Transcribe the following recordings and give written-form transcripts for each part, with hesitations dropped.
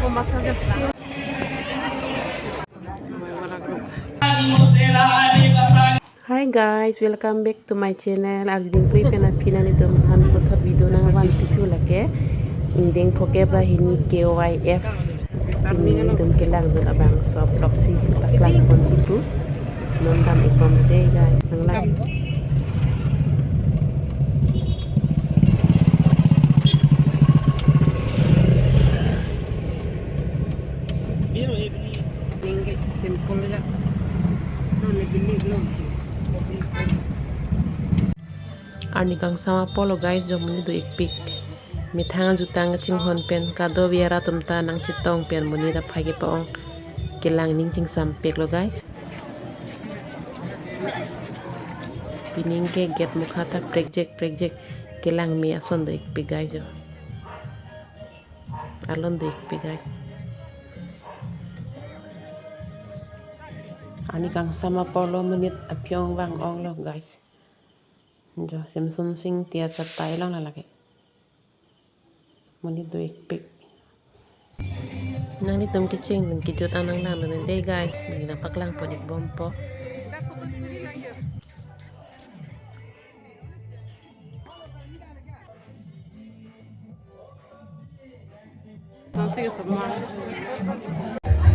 Hi guys, welcome back to my channel. Arjun Pri pina ni tum han kotha video na wan pitu lake. Inding poke bra hini KYF. Ini ni tum kelang dun abang so proxy baklang konjipu. Nondam ikom day guys nang lang. Tinggi simple aja. Ani kang sama polo guys jom muni do ikpik mithang jutang chinghon pen kado biara tumta nang chitong pen muni ra phagi paong kelang ning ching sam pek lo guys pining ke get mukhata project kelang mi ason do ikpik guys jo alon do ikpik guys ani kang sama polo menit apyong wang ong lo guys jo Samsung sing tia chatai lang na lagi muni do ikpik nang ni tum kicing min kijut anang lang nan day guys ni napak lang po dik bompo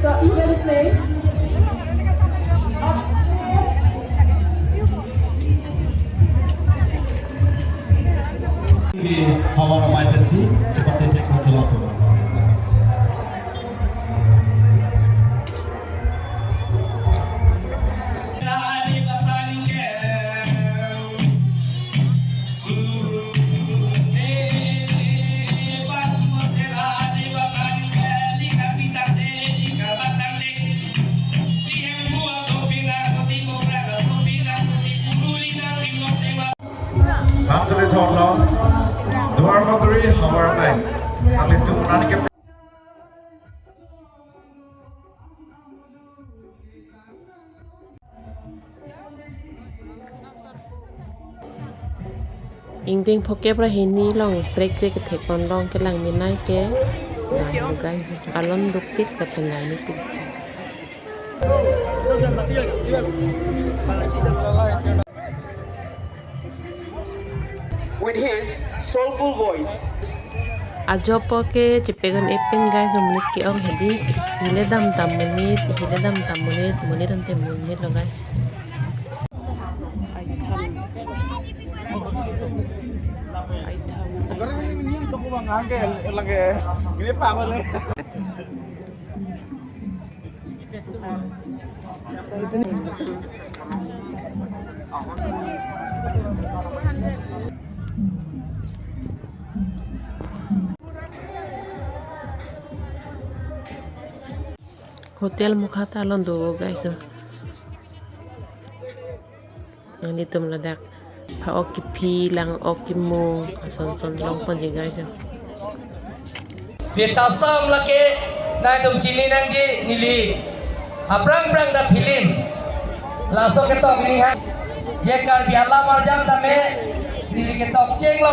So you ready to play? Power emergency cepat titik waktu. Come to the top now. Dua materi power bank. Kami tu menani ke. Inding poke bra hini long project ke thekon long ke lang minai ke na guys alon duktik ka tengah ni tu with his soulful voice. ajopo ke cepegan epeng guys menit ke ong hedi hile dam tam menit menit ante menit lo guys hotel mukhata londo guys ang litum ladak pa okipi lang okimo son long pon guys Beta sam lake na tum chini nang ji nili aprang da film langsung ke tok ni ha ye kar biala marjam da me nili ke tok cheng lo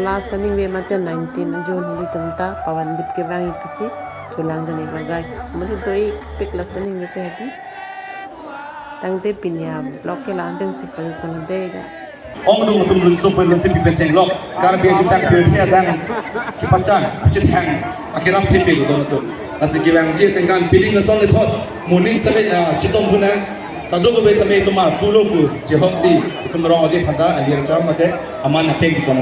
last running we mate 19 June hili tumta pawan dip ke bang ipsi tulang dani guys muli doi pick last running we ke hadi tangte pinya block ke landeng sikal kon dega Ong dung tum lun super lun sipi penceng lok. Kar biar kita pilih dan kipacan acit hang akhiram tipi lu dono tu. Nasi kibang je sengkan pilih ngasong le thot morning sampai citom punang kado ko beta me tumar pulo ku je hoksi tum rong je phanda aliar cham mate aman apeng